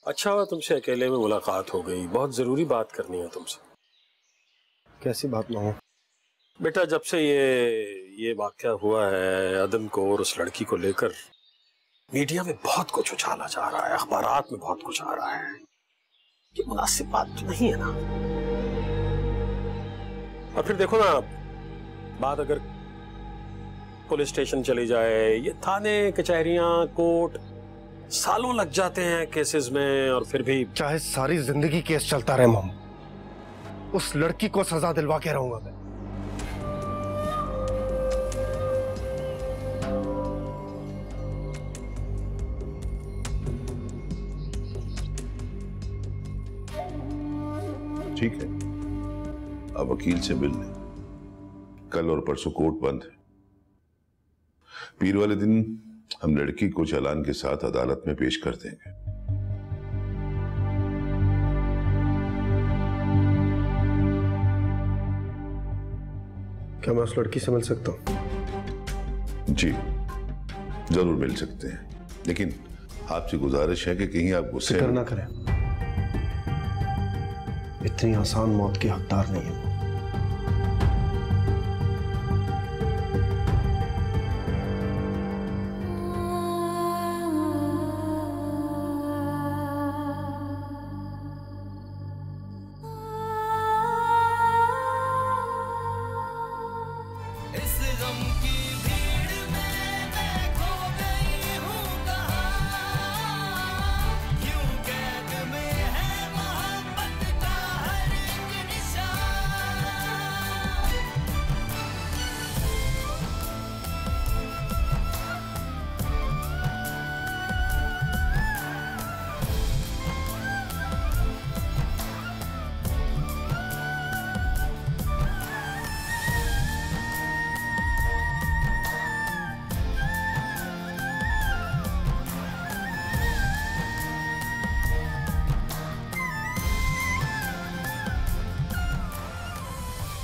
अच्छा हुआ तुमसे अकेले में मुलाकात हो गई, बहुत जरूरी बात करनी है तुमसे। कैसी बात ना हो? बेटा, जब से ये वाकया हुआ है अदन को और उस लड़की को लेकर, मीडिया में बहुत कुछ उछाला जा रहा है, अखबारात में बहुत कुछ आ रहा है। ये मुनासिब बात तो नहीं है ना। और फिर देखो ना, बात अगर पुलिस स्टेशन चली जाए, ये थाने कचहरियां कोर्ट सालों लग जाते हैं केसेस में, और फिर भी चाहे सारी जिंदगी केस चलता रहे मोहम्मद, उस लड़की को सजा दिलवा के रहूंगा मैं। ठीक है, अब वकील से मिल लें। कल और परसों कोर्ट बंद है। पीर वाले दिन हम लड़की को चालान के साथ अदालत में पेश कर देंगे। क्या मैं उस लड़की से मिल सकता हूँ? जी जरूर मिल सकते हैं, लेकिन आपसे गुजारिश है कि कहीं आप गुस्से फिक्र ना करें, इतनी आसान मौत के हकदार नहीं है।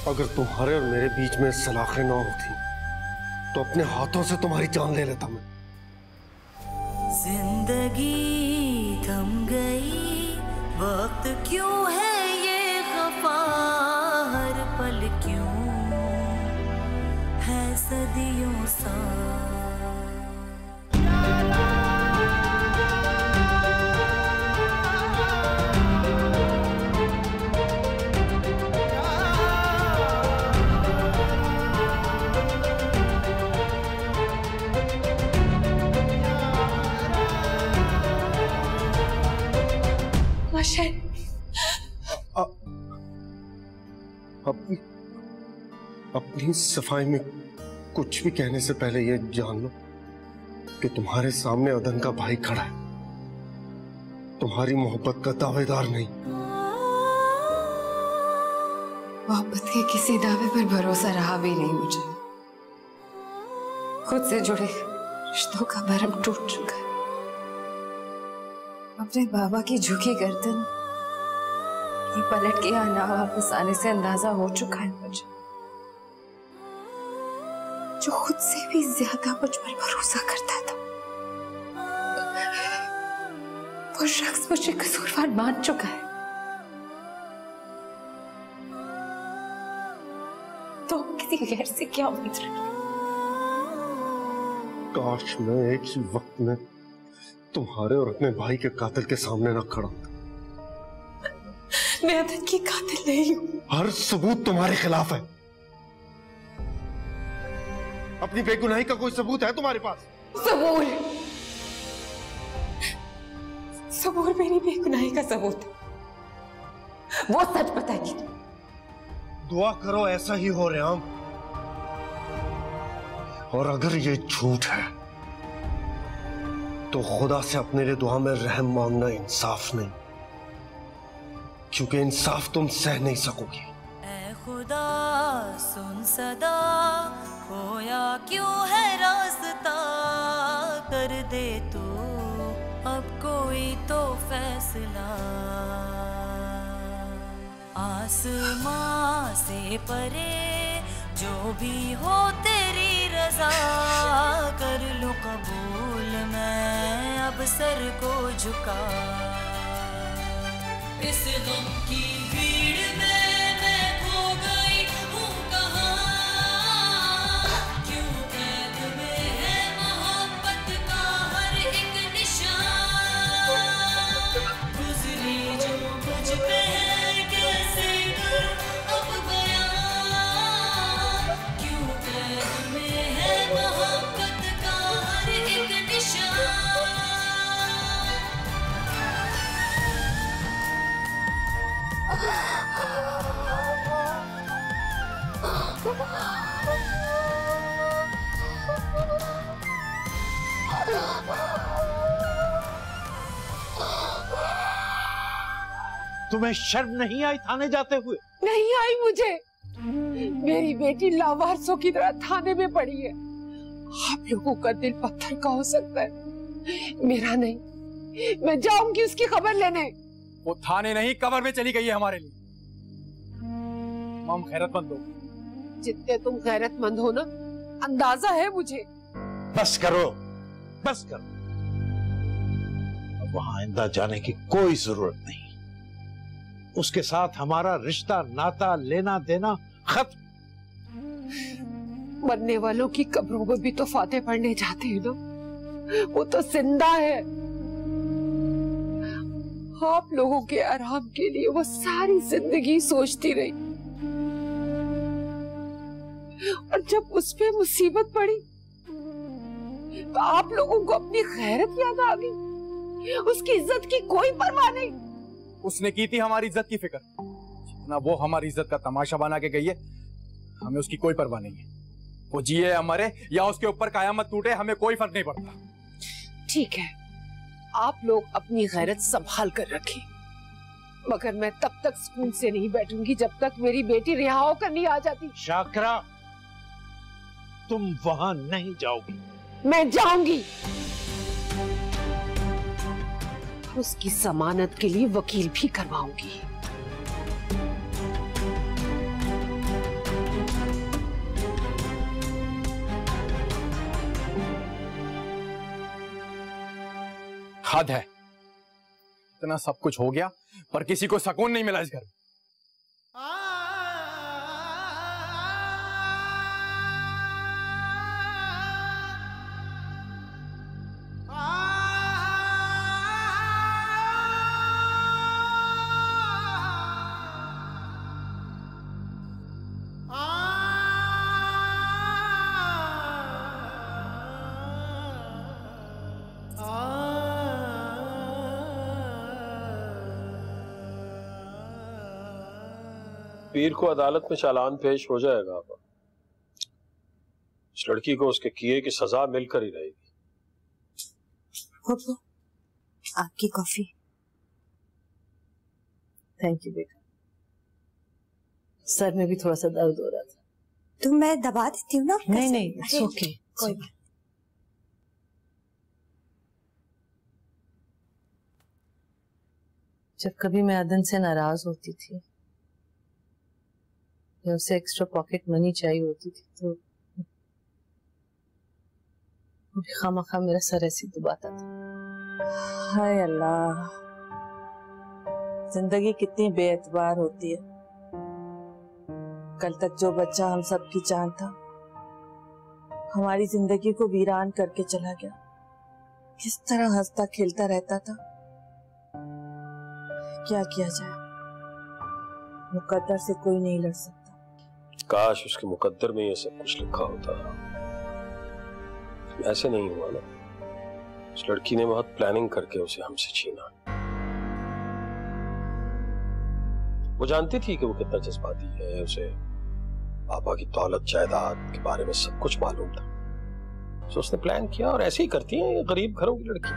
अगर तुम्हारे और मेरे बीच में सलाखें ना होती तो अपने हाथों से तुम्हारी जान ले लेता मैं। जिंदगी थम गई, वक्त क्यों है ये खफा, हर पल क्यों है सदियों सा। अपनी सफाई में कुछ भी कहने से पहले ये जान लो कि तुम्हारे सामने अदन का भाई खड़ा है, तुम्हारी मोहब्बत का दावेदार नहीं। मोहब्बत के किसी दावे पर भरोसा रहा भी नहीं मुझे। खुद से जुड़े रिश्तों का भरम टूट चुका है। अपने बाबा की झुकी गर्दन ये पलट के आना वापस आने से अंदाजा हो चुका है मुझे। जो खुद से भी ज्यादा मुझ पर भरोसा करता था, वो शख्स मुझे कसूरवार मान चुका है। तो किसी गैर से क्या उम्मीद रखी? काश मैं एक ही वक्त में तुम्हारे और अपने भाई के कातिल के सामने न खड़ा होता। मैं अदन की कातिल नहीं हूं। हर सबूत तुम्हारे खिलाफ है। अपनी बेगुनाही का कोई सबूत है तुम्हारे पास? सबूर मेरी बेगुनाही का सबूत है। वो सच बताएगी। दुआ करो ऐसा ही हो रेहाम। और अगर ये झूठ है तो खुदा से अपने लिए दुआ में रहम मांगना इंसाफ नहीं, क्योंकि इंसाफ तुम सह नहीं सकोगी। ऐ खुदा सुन सदा, खोया क्यों है रास्ता, कर दे तू अब कोई तो फैसला। आसमां से परे जो भी हो तेरी रजा, कर लो कबूल मैं अब सर को झुका। इस गम की भीड़ में मैं खो गई हूँ कहाँ, क्यों कैद में है मोहब्बत का हर एक निशान, गुजरी जो मुझ पे है कैसे कर अब बयां, क्यों कैद में है मोहब्बत का हर एक निशान। तुम्हें शर्म नहीं आई थाने जाते हुए? नहीं आई मुझे। मेरी बेटी लावारसों की तरह थाने में पड़ी है। आप लोगों का दिल पत्थर का हो सकता है, मेरा नहीं। मैं जाऊंगी उसकी खबर लेने। वो थाने नहीं कब्र में चली गई है हमारे लिए। हम खैरतमंद लोग। जितने तुम गैरतमंद हो ना, अंदाजा है मुझे। बस करो, बस करो। अब वहां आइंदा जाने की कोई जरूरत नहीं। उसके साथ हमारा रिश्ता, नाता, लेना देना खत्म। मरने वालों की कब्रों में भी तो फाते पढ़ने जाते हैं ना, वो तो जिंदा है। आप लोगों के आराम के लिए वो सारी जिंदगी सोचती रही, और जब उस पे मुसीबत पड़ी तो आप लोगों को अपनी गैरत याद आ गई। उसकी इज्जत की कोई परवाह नहीं। उसने की थी हमारी इज्जत की फिक्र, जितना वो हमारी इज्जत का तमाशा बना के गई है, हमें उसकी कोई परवाह नहीं है। वो जिए या मरे या उसके ऊपर कयामत टूटे, हमें कोई फर्क नहीं पड़ता। ठीक है, आप लोग अपनी गैरत संभाल कर रखें, मगर मैं तब तक सुकून से नहीं बैठूंगी जब तक मेरी बेटी रिहा होकर नहीं आ जाती। शाकरा, तुम वहां नहीं जाओगी। मैं जाऊंगी। उसकी जमानत के लिए वकील भी करवाऊंगी। हद है, इतना सब कुछ हो गया पर किसी को सुकून नहीं मिला इस घर में। पीर को अदालत में चालान पेश हो जाएगा। इस लड़की को उसके किए की सजा मिलकर ही रहेगी। पप्पू, आपकी कॉफी। थैंक यू बेटा। सर में भी थोड़ा सा दर्द हो रहा था। तो मैं दबा देती हूँ ना? नहीं नहीं, ओके, कोई बात। जब कभी मैं अदन से नाराज होती थी या उसे एक्स्ट्रा पॉकेट मनी चाहिए होती थी तो खामखा मेरा सर ऐसे दबाता था। हाय अल्लाह, जिंदगी कितनी बेएतबार होती है। कल तक जो बच्चा हम सब की जान था, हमारी जिंदगी को वीरान करके चला गया। किस तरह हंसता खेलता रहता था। क्या किया जाए, मुकद्दर से कोई नहीं लड़ सकता। काश उसके मुकद्दर में ये सब कुछ लिखा होता। ऐसे नहीं हुआ ना। उस लड़की ने बहुत प्लानिंग करके उसे हमसे छीना। वो जानती थी कि वो कितना जज्बाती है। उसे पापा की दौलत जायदाद के बारे में सब कुछ मालूम था। तो उसने प्लान किया, और ऐसे ही करती हैं ये गरीब घरों की लड़की।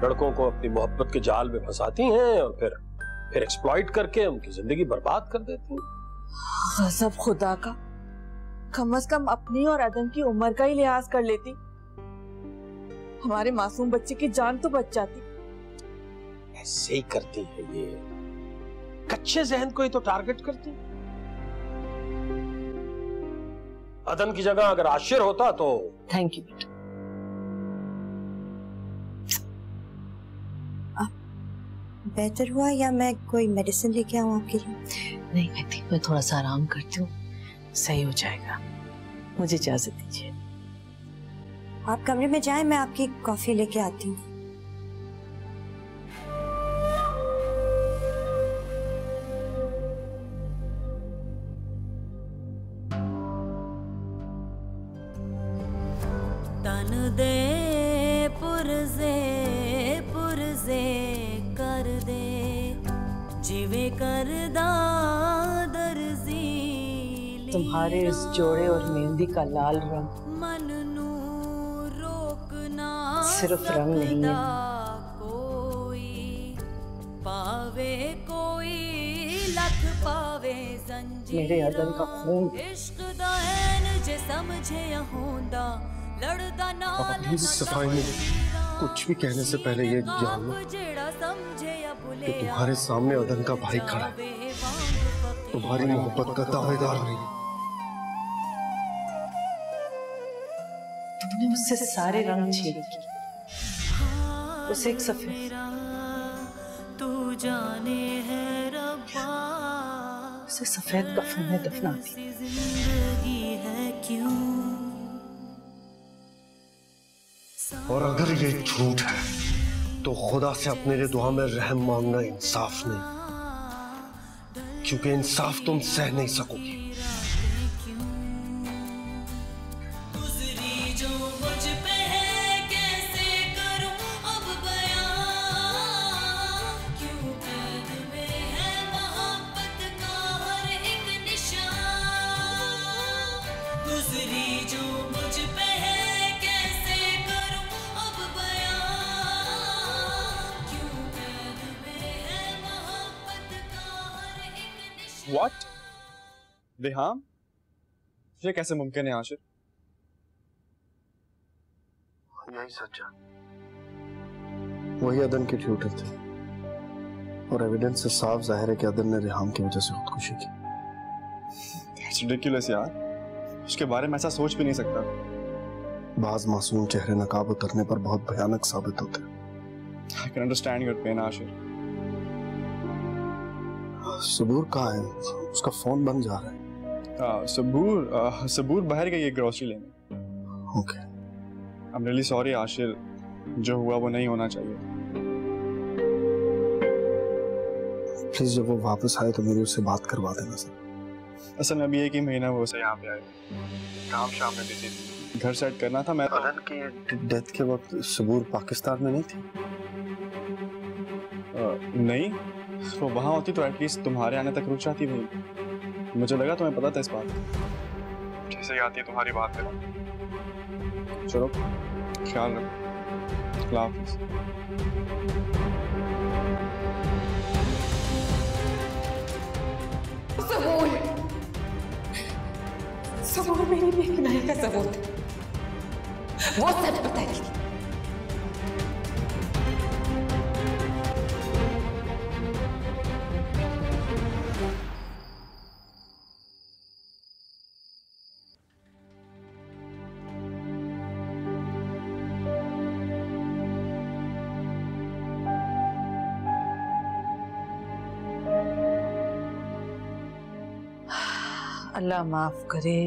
लड़कों को अपनी मोहब्बत के जाल में फंसाती हैं और फिर एक्सप्लॉइट करके उनकी जिंदगी बर्बाद कर देती हैं। गज़ब खुदा का, कम से कम अपनी और अदन की उम्र का ही लिहाज कर लेती। हमारे मासूम बच्चे की जान तो बच जाती। ऐसे ही करती है ये, कच्चे जहन को ही तो टारगेट करती। अदन की जगह अगर आशिर होता तो। थैंक यू बेटा। बेहतर हुआ या मैं कोई मेडिसिन लेके आऊँ आपके लिए? नहीं कहती, मैं थोड़ा सा आराम करती हूँ, सही हो जाएगा। मुझे इजाजत दीजिए। आप कमरे में जाएं, मैं आपकी कॉफी लेके आती हूँ। तन दे पुरजे पुरजे कर दे जिवे करदा दर्जी तुम्हारे इस जोड़े और मेहंदी का लाल रंग मन नू रोकना सिर्फ रंग नहीं है, कोई पावे कोई लख पावे जंजीर मेरे अदन का खून। इश्क दा ऐन जे समझे होंदा लड़दा नाल प्लीज सफाई में कुछ भी कहने से पहले ये जान लो कि तुम्हारे सामने अदन का भाई खड़ा है, तुम्हारी मोहब्बत का दावेदार नहीं। तुमने मुझसे सारे रंग छीन किए, बस एक सफेद। तू जाने है रब्बा उसे सफेद कफन में दफना दी। जिंदगी है क्यों। और अगर ये झूठ है तो खुदा से अपने लिए दुआ में रहम मांगना इंसाफ नहीं, क्योंकि इंसाफ तुम सह नहीं सकोगी। गुजरी जो मुझ पे है कैसे करूं अब बयां, क्यों कैद में है मोहब्बत का हर एक निशान। गुजरी जो मुझ पे है What? रेहाम, ये कैसे मुमकिन है आशिर? यही सच है, वही अदन के ट्यूटर थे और एविडेंस से साफ जाहिर है कि अदन ने रेहाम की वजह से खुदकुशी की। It's ridiculous यार, उसके बारे में ऐसा सोच भी नहीं सकता। बाज मासूम चेहरे नकाब उतरने पर बहुत भयानक साबित होते हैं। I can understand your pain Ashir. सबूर कहाँ है? उसका फोन बंद जा रहा है। सबूर बाहर गई है ग्रोसरी लेने। Okay. I'm really sorry Ashir, जो हुआ वो नहीं होना चाहिए। प्लीज जब वो वापस आए तो मेरी उससे बात करवा देना सर। असल में अभी एक ही महीना वो उसे यहाँ पे आए, काम शाम में बिजी थी, घर सेट करना था। मैं अदन की डेथ के वक्त सबूर पाकिस्तान में नहीं थी? नहीं, वो वहाँ होती तो एटलीस्ट तुम्हारे आने तक रुक जाती भाई। मुझे लगा तुम्हें पता था इस बात का। जैसे ही आती है तुम्हारी बात करो। चलो ख्याल रखो, अल्लाह हाफिज़। सबूर मेरी बेगुनाही का सबूत है, वो सच बताएगी। अल्लाह माफ करे।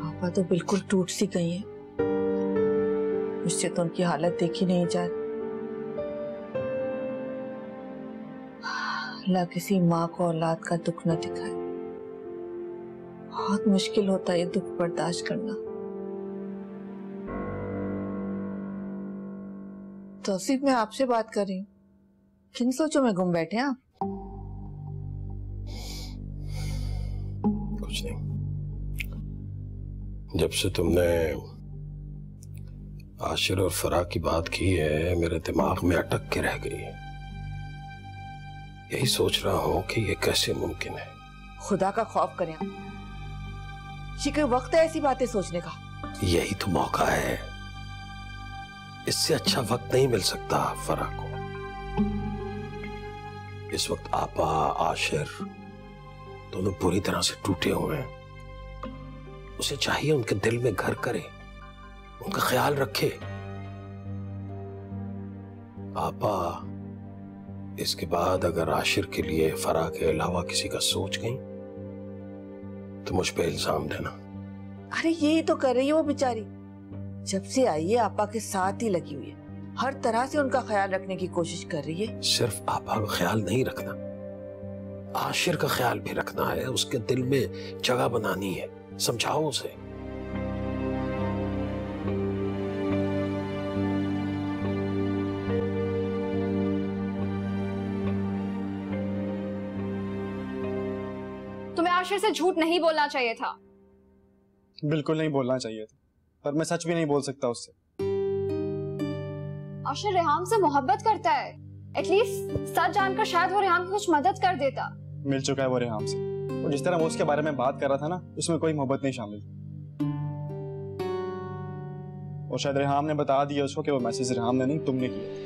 पापा तो बिल्कुल टूट सी गई हैं, मुझसे तो उनकी हालत देखी नहीं जा रही। अल्लाह किसी माँ को औलाद का दुख न दिखाए। बहुत मुश्किल होता है ये दुख बर्दाश्त करना। तौसीफ, मैं आपसे बात कर रही हूँ, किन सोचों में गुम बैठे हैं आप? कुछ नहीं, जब से तुमने आशिर और फराह की बात की है मेरे दिमाग में अटक के रह गई। यही सोच रहा हूं कि ये कैसे मुमकिन है। खुदा का खौफ करें आप, ये कोई वक्त है ऐसी बातें सोचने का? यही तो मौका है, इससे अच्छा वक्त नहीं मिल सकता फराह को। इस वक्त आपा आशिर दोनों पूरी तरह से टूटे हुए हैं। उसे चाहिए उनके दिल में घर करे, उनका ख्याल रखे। आपा इसके बाद अगर आशिर के लिए फराह के अलावा किसी का सोच गई तो मुझ पे इल्जाम देना। अरे यही तो कर रही है वो बेचारी, जब से आई है आपा के साथ ही लगी हुई है, हर तरह से उनका ख्याल रखने की कोशिश कर रही है। सिर्फ आपा का ख्याल नहीं रखना, आशिर का ख्याल भी रखना है, उसके दिल में जगह बनानी है। समझाओ उसे। तुम्हें आशिर से झूठ नहीं बोलना चाहिए था। बिल्कुल नहीं बोलना चाहिए था, पर मैं सच भी नहीं बोल सकता उससे। आशिर रेहाम से मोहब्बत करता है, एटलीस्ट सच जानकर शायद वो रेहाम की कुछ मदद कर देता। मिल चुका है वो रेहाम से, और जिस तरह वो उसके बारे में बात कर रहा था ना, उसमें कोई मोहब्बत नहीं शामिल थी। और शायद रेहाम ने बता दिया उसको कि वो मैसेज रेहाम ने नहीं, तुमने किया।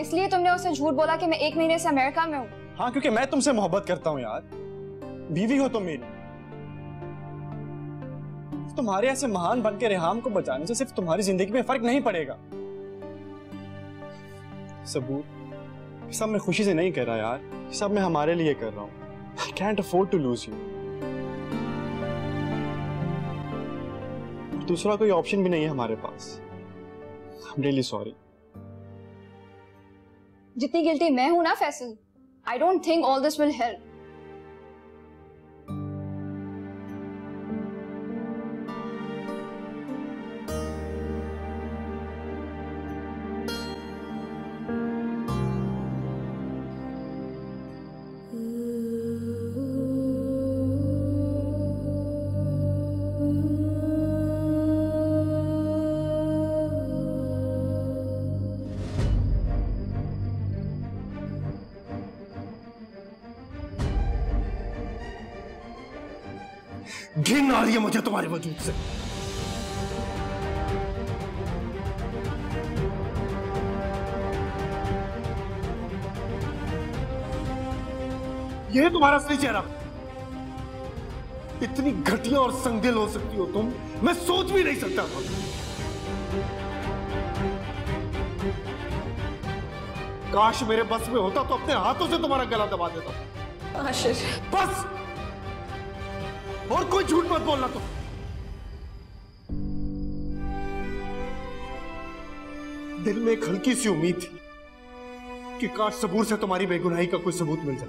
इसलिए तुमने उसे झूठ बोला कि मैं 1 महीने से अमेरिका में हूँ। हाँ, क्योंकि मैं तुमसे मोहब्बत करता हूँ यार, बीवी हो तुम मेरी। तुम्हारे ऐसे महान बन के रेहाम को बचाने से सिर्फ तुम्हारी जिंदगी में फर्क नहीं पड़ेगा। सबूत सब मैं खुशी से नहीं कर रहा यार, सब मैं हमारे लिए कर रहा हूँ। I can't afford to lose you। दूसरा कोई ऑप्शन भी नहीं है हमारे पास। I'm really sorry। जितनी गिल्टी मैं हूं ना Faisal, I don't think all this will help. घिन आ रही है मुझे तुम्हारे वजूद से। ये तुम्हारा असली चेहरा। इतनी घटिया और संगदिल हो सकती हो तुम, मैं सोच भी नहीं सकता था। काश मेरे बस में होता तो अपने हाथों से तुम्हारा गला दबा देता। आशिर बस, और कोई झूठ मत बोलना तुम। दिल में एक हल्की सी उम्मीद थी कि काश सबूर से तुम्हारी बेगुनाही का कोई सबूत मिल जाए,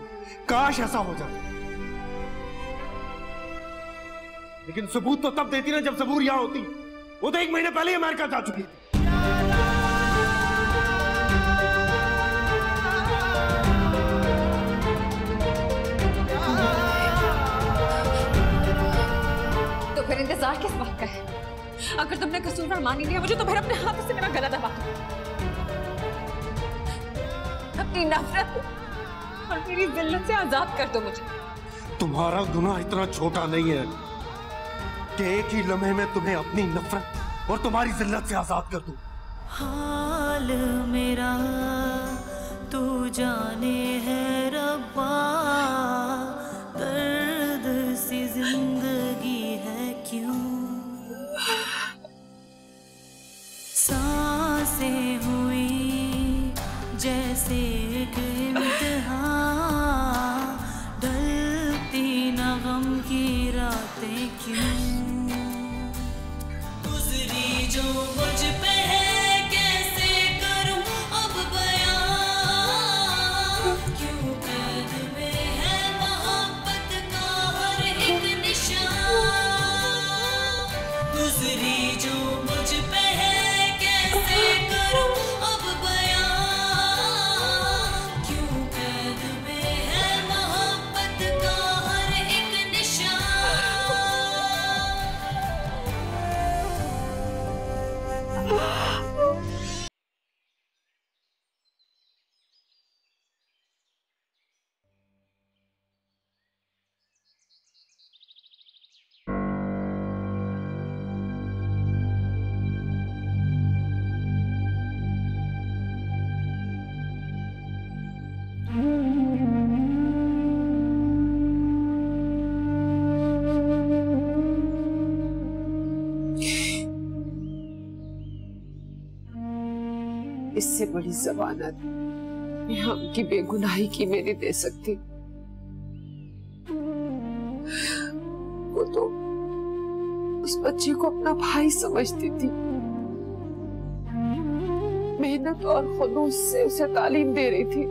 काश ऐसा हो जाए। लेकिन सबूत तो तब देती ना जब सबूर यहां होती। वो तो 1 महीने पहले ही अमेरिका जा चुकी थी। फिर इंतजार किस बात का है? अगर तुमने कसूरवार मान ही लिया मुझे, तो फिर अपने हाथों से मेरा गला दबा दो। अपनी नफरत और मेरी जिल्लत से आजाद कर दो मुझे। तुम्हारा गुनाह इतना छोटा नहीं है कि एक ही लम्हे में तुम्हें अपनी नफरत और तुम्हारी जिल्लत से आजाद कर दूं। हाल मेरा तू जाने है रब्बा, दर्द सी जिंदगी है क्यों। सांसें हुई जैसे एक इम्तिहान, ढलती न गम की रातें क्यों। गुजरी जो मुझ पे है कैसे करूं अब बयां, क्यों इससे बड़ी जमानत मैं हमकी बेगुनाही की मेरी दे सकती। वो तो उस बच्चे को अपना भाई समझती थी, मेहनत और खुलूस से उसे तालीम दे रही थी।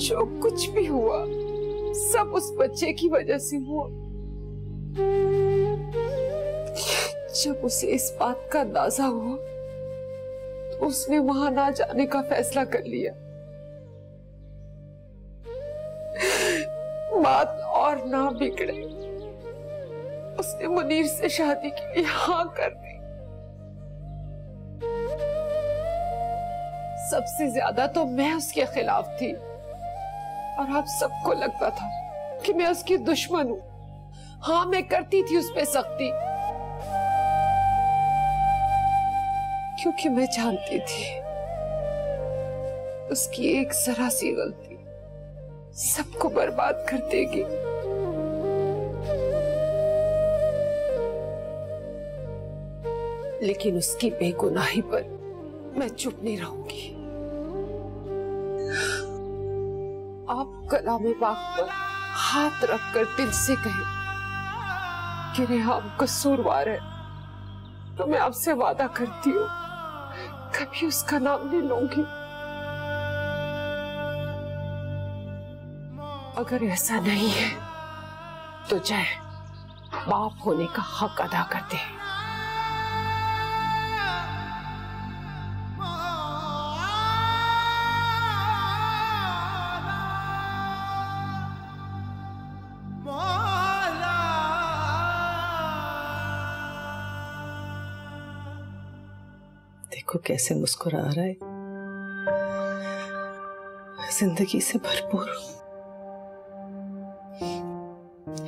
जो कुछ भी हुआ सब उस बच्चे की वजह से हुआ। जब उसे इस बात का अंदाजा हुआ तो उसने वहां ना जाने का फैसला कर लिया। बात और ना बिगड़े, उसने मुनीर से शादी के लिए हाँ कर दी। सबसे ज्यादा तो मैं उसके खिलाफ थी और आप सबको लगता था कि मैं उसकी दुश्मन हूं। हाँ, मैं करती थी उस पे सख्ती, क्योंकि मैं जानती थी उसकी एक जरा सी गलती सबको बर्बाद कर देगी। लेकिन उसकी बेगुनाही पर मैं चुप नहीं रहूंगी। आप कलामे पाक पर हाथ रखकर दिल से कहें कि रेहाम कसूरवार है, तो मैं आपसे वादा करती हूँ कभी उसका नाम नहीं लूंगी। अगर ऐसा नहीं है तो जय बाप होने का हक अदा करते हैं। देखो कैसे मुस्कुरा रहा है, जिंदगी से भरपूर।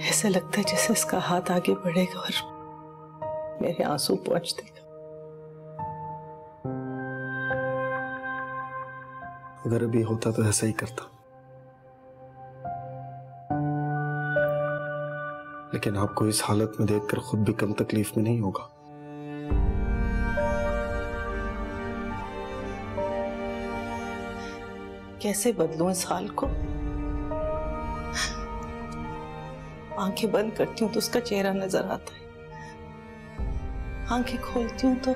ऐसा लगता है जैसे इसका हाथ आगे बढ़ेगा और मेरे आंसू पहुंच देगा। अगर अभी होता तो ऐसा ही करता, लेकिन आपको इस हालत में देखकर खुद भी कम तकलीफ में नहीं होगा। कैसे बदलूं इस हाल को? आंखें बंद करती हूं तो उसका चेहरा नजर आता है, आंखें खोलती हूं तो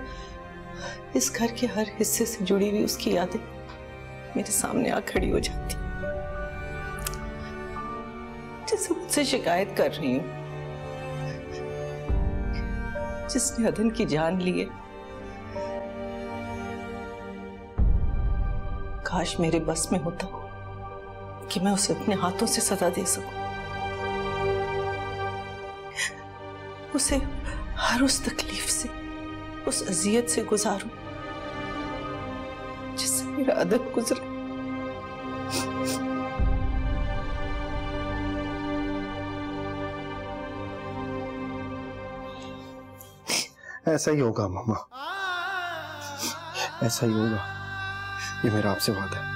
इस घर के हर हिस्से से जुड़ी हुई उसकी यादें मेरे सामने आ खड़ी हो जाती, जैसे मुझसे शिकायत कर रही हूं। जिसने अदन की जान ली है, काश मेरे बस में होता कि मैं उसे अपने हाथों से सजा दे सकूं, उसे हर उस तकलीफ से, उस अजियत से गुजारूं जिससे मेरा अदन गुजरा। ऐसा ही होगा मामा, ऐसा ही होगा, ये मेरा आपसे वादा है।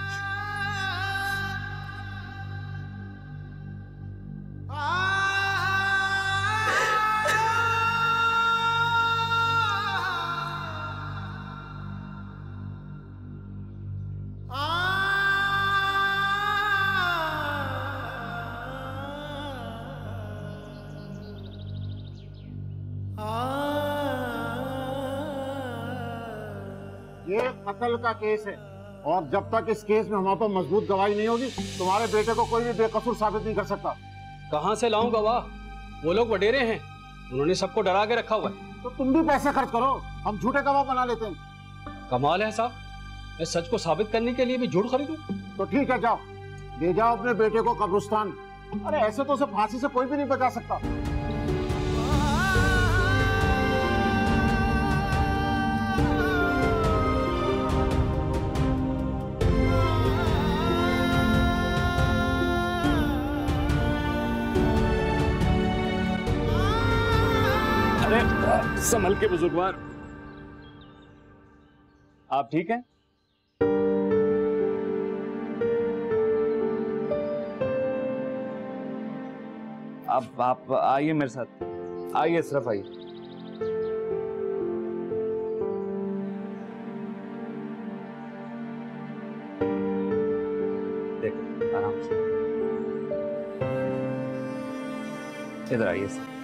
ये कत्ल का केस है और जब तक इस केस में हमारे पास मजबूत गवाही नहीं होगी तुम्हारे बेटे को कोई भी बेकसूर साबित नहीं कर सकता। कहां से लाऊं गवाह? वो लोग वडेरे हैं, उन्होंने सबको डरा के रखा हुआ है। तो तुम भी पैसे खर्च करो, हम झूठे गवाह बना लेते हैं। कमाल है साहब, मैं सच को साबित करने के लिए भी झूठ खरीदूं? तो ठीक है, जाओ ले जाओ अपने बेटे को कब्रिस्तान। अरे ऐसे तो उसे फांसी से कोई भी नहीं बचा सकता। संभल के बुजुर्गवार, आप ठीक हैं? आप आइए मेरे साथ, आइए, सिर्फ आइए। इधर आइए सर।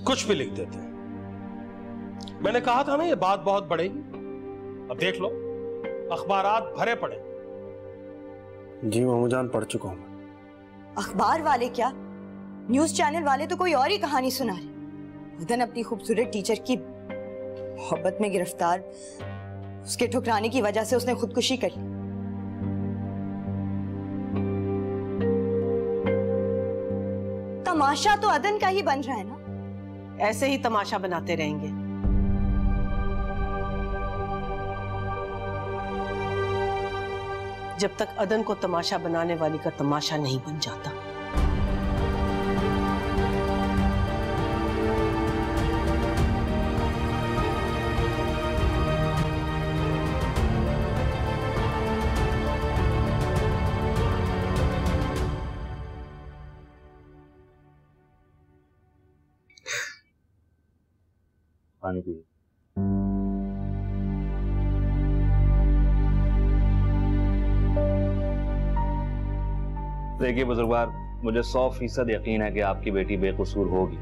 कुछ भी लिख देते हैं। मैंने कहा था ना ये बात बहुत बढ़ेगी। अब देख लो, अखबारात भरे पड़े। जी मामू जान, पढ़ चुका हूं। अखबार वाले क्या, न्यूज चैनल वाले तो कोई और ही कहानी सुना रहे। अदन अपनी खूबसूरत टीचर की मोहब्बत में गिरफ्तार, उसके ठुकराने की वजह से उसने खुदकुशी कर ली। तमाशा तो अदन का ही बन रहा है ना। ऐसे ही तमाशा बनाते रहेंगे। जब तक अदन को तमाशा बनाने वाली का तमाशा नहीं बन जाता। पानी पीजिए। देखिए बुजुर्गवार, मुझे 100% यकीन है कि आपकी बेटी बेकसूर होगी,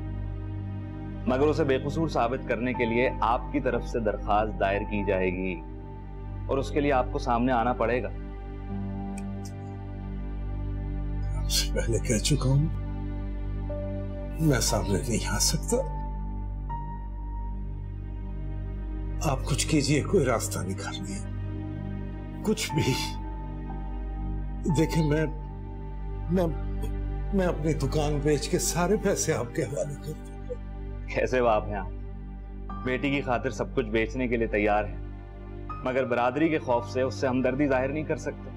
मगर उसे बेकसूर साबित करने के लिए आपकी तरफ से दरखास्त दायर की जाएगी और उसके लिए आपको सामने आना पड़ेगा। आपसे पहले कह चुका हूं, मैं सामने नहीं आ सकता। आप कुछ कीजिए, कोई रास्ता निकालिए, कुछ भी। देखिए मैं अपनी दुकान बेच के सारे पैसे आपके हवाले कर दूंगा। कैसे बाप हैं आप? बेटी की खातिर सब कुछ बेचने के लिए तैयार हैं, मगर बरादरी के खौफ से उससे हमदर्दी जाहिर नहीं कर सकते।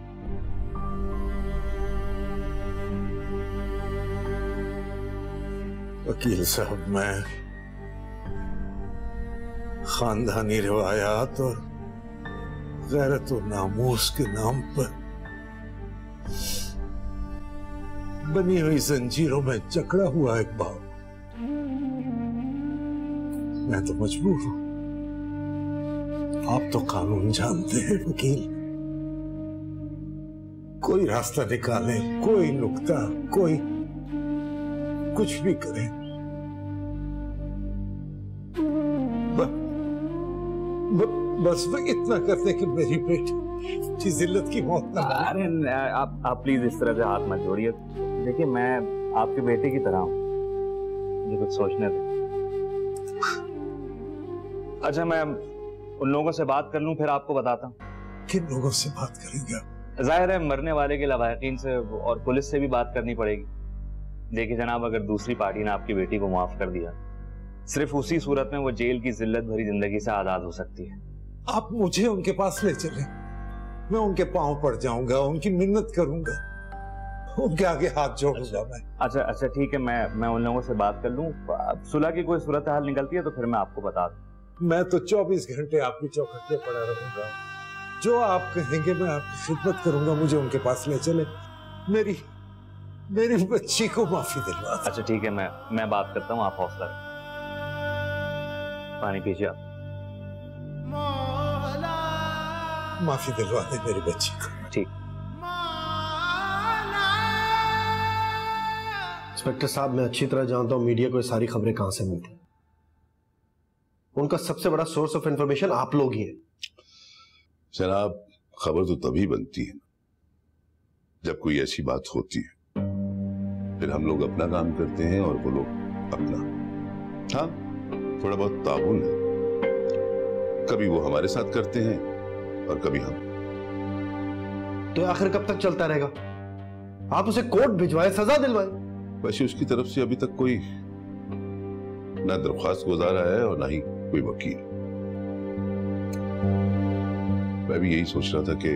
वकील साहब, मैं खानदानी रिवायात और गैरत और नामूस के नाम पर बनी हुई जंजीरों में जकड़ा हुआ एक बाप, मैं तो मजबूर हूं। आप तो कानून जानते हैं वकील, कोई रास्ता निकाले, कोई नुक्ता, कोई कुछ भी करे। बस मैं इतना करते कि मेरी बेटी की जिल्लत की मौत ना हो। अरे आप प्लीज इस तरह से हाथ मत जोड़िए। देखिए, मैं आपके बेटे की तरह हूं, मुझे कुछ सोचने दे। अच्छा, मैं उन लोगों से बात कर लूं, फिर आपको बताता हूं। किन लोगों से बात करेंगे? जाहिर है मरने वाले के लवाहिकीन से और पुलिस से भी बात करनी पड़ेगी। देखिए जनाब, अगर दूसरी पार्टी ने आपकी बेटी को माफ कर दिया, सिर्फ उसी सूरत में वो जेल की जिल्लत भरी जिंदगी से आजाद हो सकती है। आप मुझे उनके पास ले चले, मैं उनके पांव पड़ जाऊंगा, उनकी मिन्नत करूंगा, उनके आगे हाथ जोड़ूंगा मैं। अच्छा ठीक है, मैं उन लोगों से बात कर लूं। सुलह की कोई सूरत हाल निकलती है तो फिर मैं आपको बता दूं। मैं तो 24 घंटे आपकी चौखट पे पड़ा रहूंगा। जो आप कहेंगे मैं आपकी खिदमत करूंगा। मुझे उनके पास ले चले, मेरी बच्ची को माफी दिलवा। अच्छा ठीक है, मैं बात करता हूँ, आप हौसला रखें। पानी पीजिए आप। माफी दिलवा दे मेरी बच्ची को। ठीक। इंस्पेक्टर साहब, मैं अच्छी तरह जानता हूं मीडिया को ये सारी खबरें कहां से मिलती हैं। उनका सबसे बड़ा सोर्स ऑफ इंफॉर्मेशन आप लोग ही हैं। जनाब, खबर तो तभी बनती है जब कोई ऐसी बात होती है, फिर हम लोग अपना काम करते हैं और वो लोग अपना। हाँ, थोड़ा बहुत ताउन है, कभी वो हमारे साथ करते हैं और कभी हम। तो आखिर कब तक चलता रहेगा? आप उसे कोर्ट भिजवाए, सजा दिलवाए। वैसे उसकी तरफ से अभी तक कोई ना दरख्वास्त गुजारा है और ना ही कोई वकील। मैं भी यही सोच रहा था कि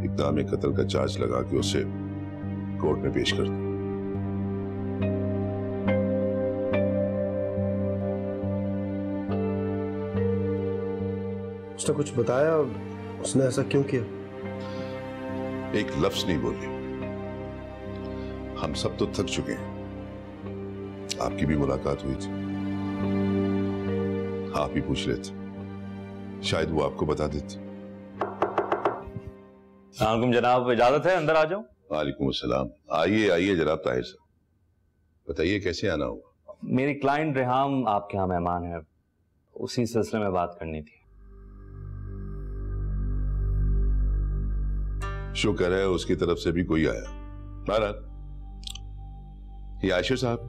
इक़दाम कत्ल का चार्ज लगा के उसे कोर्ट में पेश कर दूं। उसने कुछ बताया उसने ऐसा क्यों किया? एक लफ्ज नहीं बोली। हम सब तो थक चुके हैं। आपकी भी मुलाकात हुई थी, आप ही पूछ लेते, शायद वो आपको बता देती। सलाम जनाब, इजाजत है अंदर आ जाऊं? वालेकुम अस्सलाम। आइए आइए जनाब ताहिर साहब, बताइए कैसे आना हुआ? मेरी क्लाइंट रेहाम आपके यहाँ मेहमान है, उसी सिलसिले में बात करनी थी। शुक्र है उसकी तरफ से भी कोई आया। बहरहाल ये आशिर साहब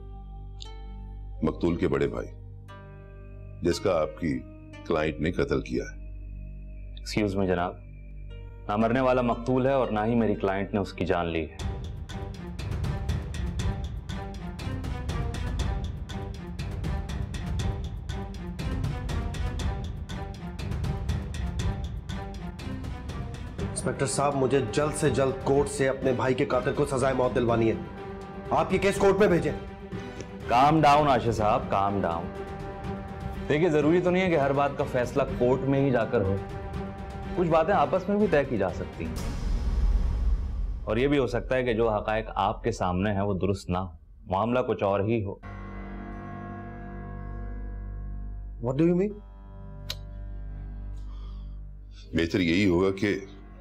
मकतूल के बड़े भाई, जिसका आपकी क्लाइंट ने कत्ल किया है। एक्सक्यूज मी जनाब, ना मरने वाला मकतूल है और ना ही मेरी क्लाइंट ने उसकी जान ली है। इंस्पेक्टर साहब, मुझे जल्द से जल्द कोर्ट से अपने भाई के कातिल को सजाए मौत दिलवानी है। आप ये केस कोर्ट में भेजें। काम डाउन आशिर साहब, काम डाउन। देखिए, जरूरी तो नहीं है कि हर बात का फैसला कोर्ट में ही जाकर हो। कुछ बातें आपस में भी तय की जा सकती हैं, और यह भी हो सकता है कि जो हकायक आपके सामने है वो दुरुस्त ना हो, मामला कुछ और ही हो। What do you mean? बेहतर यही होगा कि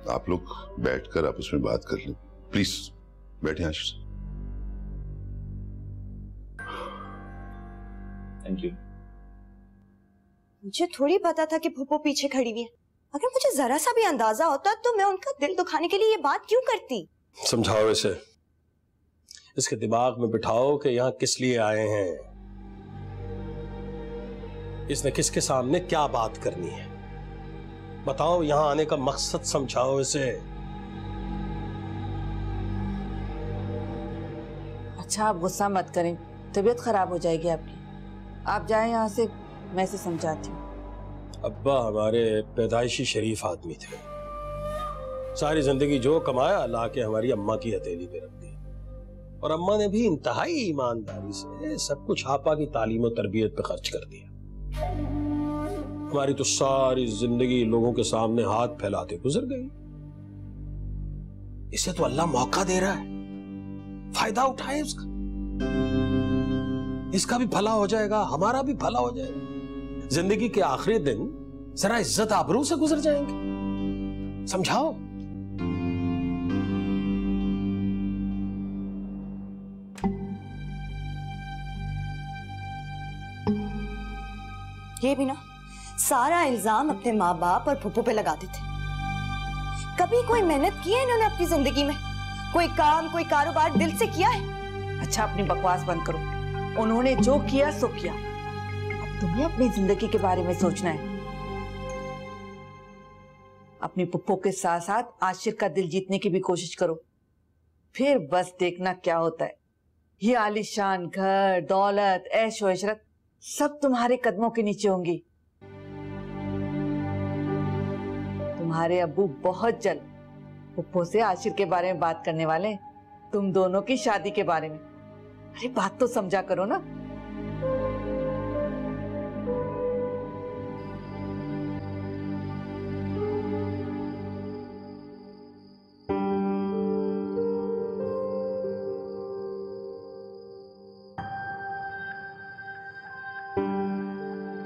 आप लोग बैठकर आपस में बात कर लें। प्लीज बैठे आशिर साहब। Thank you. मुझे थोड़ी पता था कि फूफो पीछे खड़ी हुई है। अगर मुझे जरा सा भी अंदाजा होता तो मैं उनका दिल दुखाने के लिए ये बात क्यों करती? समझाओ इसे, इसके दिमाग में बिठाओ कि यहाँ किस लिए आए हैं, इसने किसके सामने क्या बात करनी है। बताओ, यहाँ आने का मकसद समझाओ इसे। अच्छा, आप गुस्सा मत करें, तबीयत खराब हो जाएगी आपकी। आप जाएं यहाँ से, मैं इसे समझाती हूँ। अब्बा हमारे पैदाइशी शरीफ आदमी थे, सारी जिंदगी जो कमाया ला के हमारी अम्मा की हथेली पे रख दी, और अम्मा ने भी इंतहाई ईमानदारी से सब कुछ आपा की तालीम और तरबियत पे खर्च कर दिया। हमारी तो सारी जिंदगी लोगों के सामने हाथ फैलाते गुजर गई। इसे तो अल्लाह मौका दे रहा है, फायदा उठाए उसका। इसका भी भला हो जाएगा, हमारा भी भला हो जाएगा। जिंदगी के आखिरी दिन जरा इज्जत आबरू से गुजर जाएंगे। समझाओ। ये भी ना सारा इल्जाम अपने माँ बाप और फूफो पे लगा देते। कभी कोई मेहनत की है इन्होंने अपनी जिंदगी में? कोई काम, कोई कारोबार दिल से किया है? अच्छा, अपनी बकवास बंद करो। उन्होंने जो किया सो किया, अब तुम्हें अपनी जिंदगी के बारे में सोचना है। अपनी पुप्पो के साथ साथ आशिर का दिल जीतने की भी कोशिश करो, फिर बस देखना क्या होता है। ये आलीशान घर, दौलत, ऐश और इशरत सब तुम्हारे कदमों के नीचे होंगी। तुम्हारे अब्बू बहुत जल्द पुप्पो से आशिर के बारे में बात करने वाले हैं, तुम दोनों की शादी के बारे में। अरे बात तो समझा करो ना।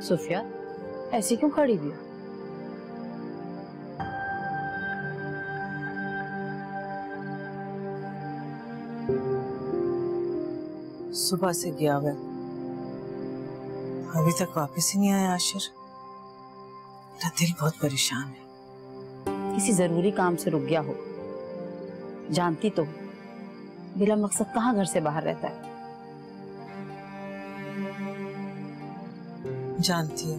सुफिया, ऐसी क्यों खड़ी हुई हो? सुबह से गया हुआ, अभी तक वापस ही नहीं आया आशिर। मेरा दिल बहुत परेशान है। किसी जरूरी काम से रुक गया हो। जानती तो बिला मकसद कहाँ घर से बाहर रहता है। जानती है,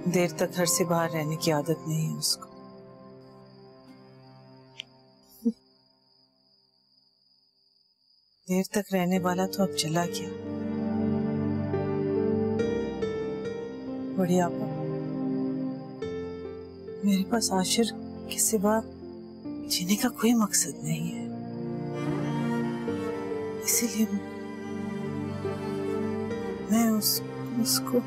देर तक घर से बाहर रहने की आदत नहीं है उसको। देर तक रहने वाला तो अब चला गया। बड़ी आपा, मेरे पास आशिर के सिवा जीने का कोई मकसद नहीं है, इसीलिए मैं उसको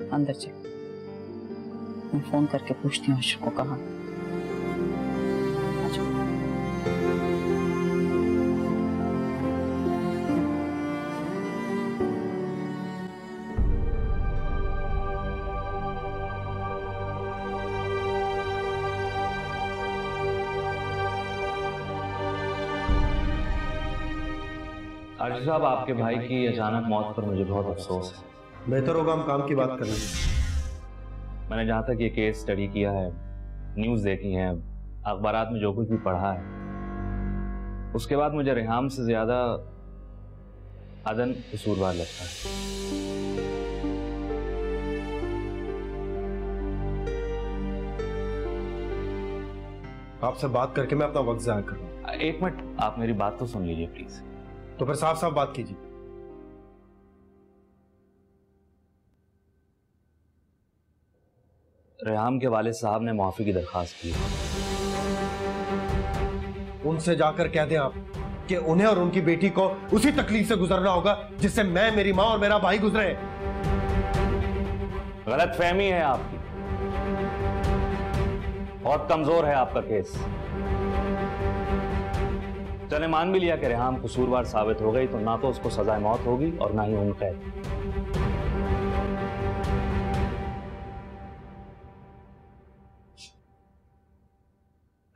अंदर चल, मैं फोन करके पूछती हूँ आशिर को कहाँ। आशिफ साहब, आपके भाई की अचानक मौत पर मुझे बहुत अफसोस है। बेहतर होगा हम काम की बात कर लें। मैंने जहाँ तक ये केस स्टडी किया है, न्यूज़ देखी है, अखबारात में जो कुछ भी पढ़ा है, उसके बाद मुझे रेहाम से ज्यादा अदन कसूरवार लगता है। आपसे बात करके मैं अपना वक्त जाया कर रहा हूं। एक मिनट, आप मेरी बात तो सुन लीजिए प्लीज। तो फिर साफ साफ बात कीजिए। रेहाम के वालिद साहब ने माफी की दरखास्त की। उनसे जाकर कह दें आप कि उन्हें और उनकी बेटी को उसी तकलीफ से गुजरना होगा जिससे मैं, मेरी माँ और मेरा भाई गुजरे। गलतफहमी है आपकी, बहुत कमजोर है आपका केस। चले मान भी लिया कि रेहाम कसूरवार साबित हो गई, तो ना तो उसको सजाए मौत होगी और ना ही उम्र कैद।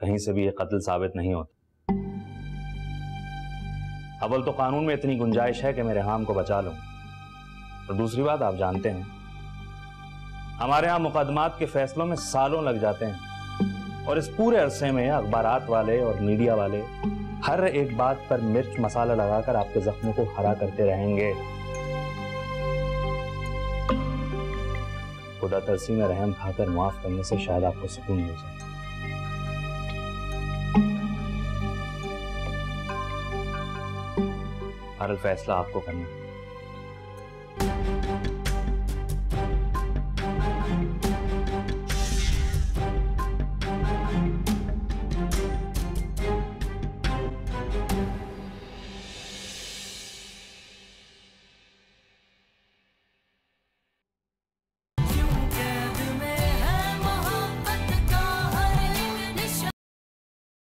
कहीं से भी ये कत्ल साबित नहीं होता। अव्वल तो कानून में इतनी गुंजाइश है कि मैं रेहाम को बचा लूं, और दूसरी बात आप जानते हैं, हमारे यहां मुकदमात के फैसलों में सालों लग जाते हैं, और इस पूरे अरसे में अखबारात वाले और मीडिया वाले हर एक बात पर मिर्च मसाला लगाकर आपके जख्मों को हरा करते रहेंगे। खुदा तरसी में रहम खाकर माफ करने से शायद आपको सुकून मिल जाए। हर फैसला आपको करना है।